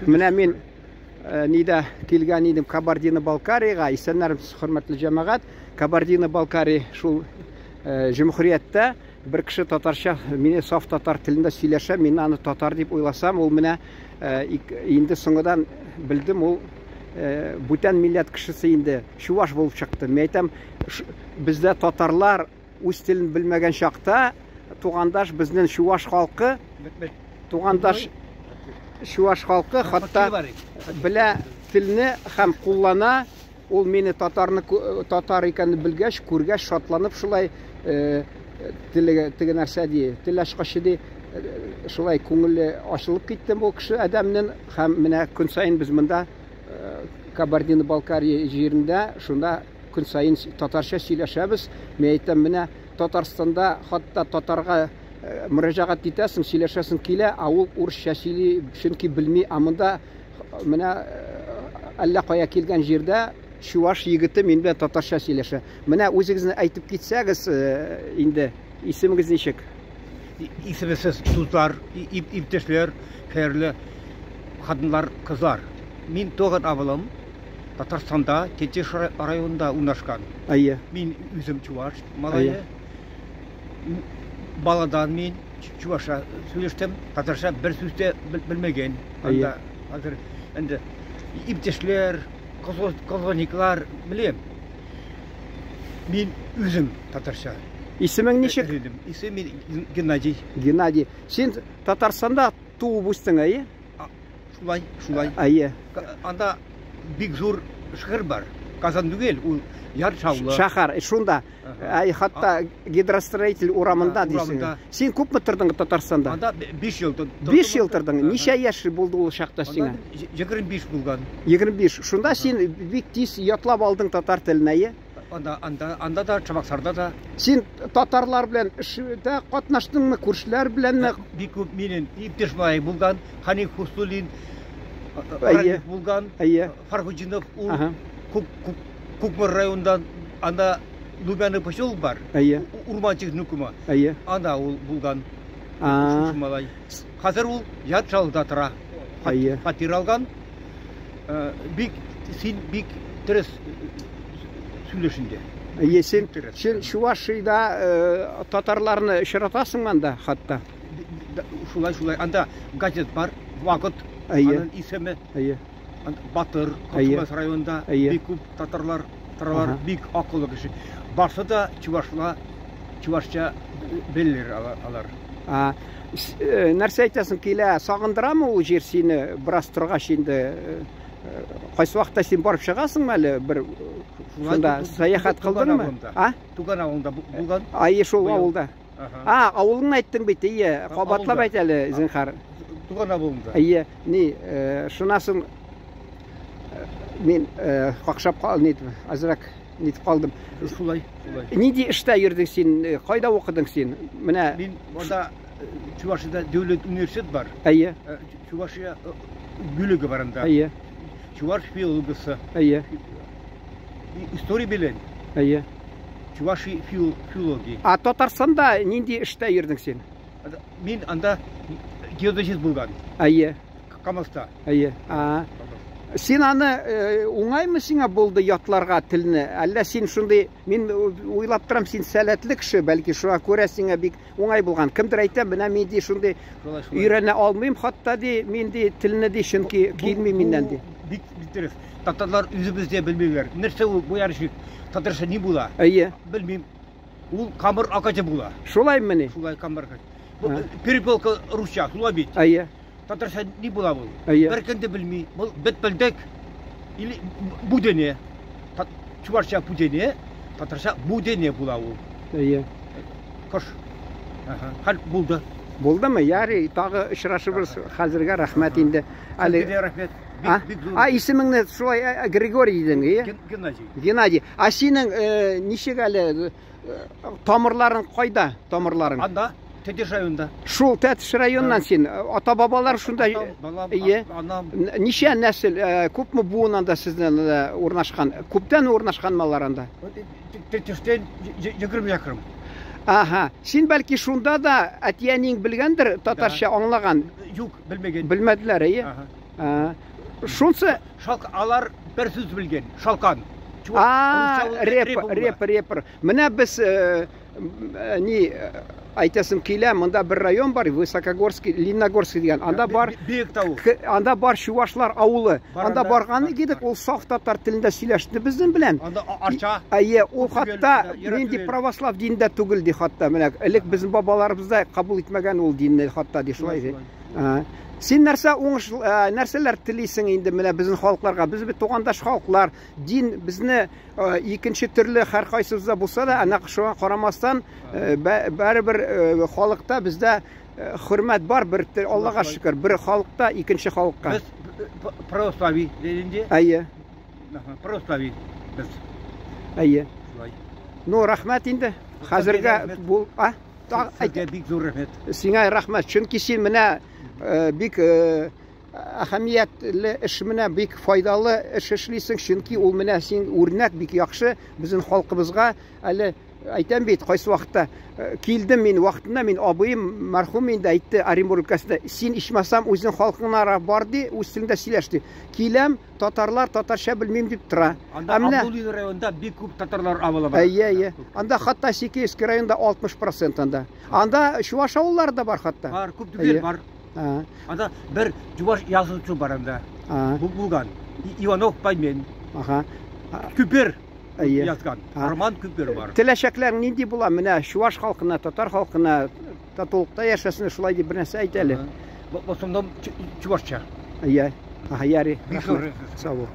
Менә мин нидә килгән идем Кабардино-Балкарийга, исәннәрмез, хөрмәтле җәмәгать. Кабардино-Балкарий шул җөмһүрияттә бер кеше татарча, мине саф татар телендә сөйләшә, мин аны татар дип уйласам, ул менә инде соңгыдан белдем, ул бүтән милләт кешесе инде чуваш булып чыкты. Мен әйтәм, бездә татарлар үз телен белмәгән чакта, тугандаш безнең чуваш халкы, тугандаш чуваш халкы хатта белә телне һәм куллана. Ул мине татар икәнне белгәч, күргәч, шатланып, шулай теге нәрсә ди, тел ачкычы ди, шулай күңеле ачылып китте бу кеше адәмнең. Һәм менә көн саен без монда Кабардино-Балкария җирендә шунда көн саен татарча сөйләшәбез. Мен әйтәм, менә Татарстанда хатта татарга мөрәҗәгать итәсең, сөйләшәсең килә, ул урысча сөйли, чөнки белми, монда менә әллә кая килгән җирдә чуваш егете мин белән татарча сөйләшә. Менә үзегезне әйтеп китсәгез, инде исемегез ничек? Исемесез дуслар, иптәшләр, хәерле хатыннар, кызлар. Мин туган авылым Татарстанда, Тетеш районында урнашкан. Мин үзем чуваш, малае. Баладан мин чуваша сөйләштем, татарча бер сүз дә белмәгән. Хәзер инде иптәшләр, колхозниклар беләм. Мин үзем татарча. Исемең ничек? Исемем Геннадий. Геннадий. Син Татарстанда туып үстең, Шулай. Анда бик зур шәһәр бар. Казан түгел, ул яр шаулы. Шәһәр, шунда. Хатта гидростроитель урамында дисең. Син күпме тордың Татарстанда? Анда 5 ел тордым. 5 ел тордың. Ничә яшь булды ул чакта сиңа? 25 булган. 25. Шунда син бик тиз ятлап алдың татар теленә. Анда да Чабаксарда да. Син татарлар белән эштә катнаштыңмы, күршеләр беләнме? Бик күп минем иптәш малай булган, Ханиф Хусулин булган, Фархудинов, ул Күкмөр районундан, анда Лубяны поселок бар, Урманчик нүкүмө. Анда ул булган. Малай. Хәзер ул ят шалда тора. Фатир алган. Бик терес сөйләшендә. Син Чувашида татарларны очратасың анда хатта. Шулай. Анда газет бар, Вакыт. Аның исеме. Батыр, Кыргыз районында бик күп татарлар, бик акыллы кеше. Барса да чувашча белер алар. Нәрсә әйтәсең килә, сагындырамы ул җир сине бераз торгач инде? Кайсы вакытта син барып чыгасыңмы әле бер шунда сәяхәт кылдыңмы? Туган авылда булган. Шул авылда. Авылыңны әйттең бит, кабатлап әйт әле, зинһар. Туган авылында. Шунасын мин какшап калдым, азрак нитеп калдым. Шулай. Нинди эштә йөрдең син? Кайда укыдың син? Менә мин монда Чувашиядә дәүләт университет бар. Чувашия бүлеге бар анда. Чуваш филологиясе. История белән. Чуваши филология. Татарстанда нинди эштә йөрдең син? Мин анда геодезист булган. Камаста. Син аны уңаймы сиңа булды ятларга телне? Әллә син шундый, мин уйлап торам, син сәләтле кеше, бәлки шуңа күрә сиңа бик уңай булган. Кемдер әйтә, менә мин ди шундый өйрәнә алмыйм, хатта ди, мин ди телне ди чөнки килми миннән ди. Бик дөрес. Татарлар үзебездә белмиләр. Нәрсә ул бу ярышы? Татарча ни була? Белмим. Ул камыр акачы була. Шулаймы ни? Шулай камыр акачы. Перепелка русча, шулай бит. Татарча ни була бу? Беркенде белми. Бу бетпелдек или будене. Чувашча будене, татарча будене була ул. Кош. Хәл булды. Булдымы? Ярый, тагы очрашыбыз. Хәзергә рәхмәт инде. Рәхмәт. Исемеңне шулай Григорий дидең, Геннадий. Синең ничек әле тамырларың кайда? Тамырларың? Анда Тетеш районында. Шул Тетеш районнан син, ата-бабалар шунда. Ничә нәсел, күпме буыннан да сездән урнашкан? Күптән урнашкан маллар анда? Тетештән 20 якрым. Син бәлки шунда да әтиәнең белгәндер, татарча аңлаган? Юк, белмәгән. Белмәделәр, Белмәделәр. Син Шунсы алар бер сүз билген, шалкан. Репер. Менә без ни айтасым килә, монда бер район бар, Высокогорский, Лениногорский дигән. Анда бар чувашлар авылы. Анда барганы идек, ул саф татар телендә сөйләште безнең белән. Анда арча. Ул хатта нинди православ динендә түгел ди хатта. Менә элек безнең бабаларыбыз да кабул итмәгән ул динне хатта ди шулай ди. Син нәрсәләр телисең инде менә безнең халыкларга? Без бит тугандаш халыклар, дин безне икенче төрле һәр кайсыбызда булса да, ана шуңа карамастан барыбер халыкта бездә хөрмәт бар, бер Аллага шөкер, бер халыкта икенче халыкка. Без православие дигәндә. Православие без. Ну, рәхмәт инде. Хәзергә бу, бик зур рәхмәт. Сиңа рәхмәт. Чөнки син менә бик әһәмиятле эш менә бик файдалы эш эшлисең, чөнки ул менә син үрнәк бик яхшы безнең халкыбызга. Әле әйтәм бит, кайсы вакытта килдем мин вакытында, мин абыем мәрхүм инде әйтте Оренбург өлкәсендә, син ичмасам үзең халкыңнара бар ди, үз телендә сөйләште. Киләм, татарлар татарча белмим дип тора. Анда Абдулин районында бик күп татарлар авылы бар. Анда хатта Сикейский районда 60% анда. Анда чуваш авыллары да бар хатта. Бар, күп түгел бар. Анда бер чуваш язучы бар анда. Булган. Иванов Паймен. Күпер язган. Роман Күпер бар. Теләшәкләр нинди була? Менә чуваш халкына, татар халкына татулыкта яшәсен, шулай дип бер нәрсә әйт әле. В основном чувашча. Яри. Сау бул.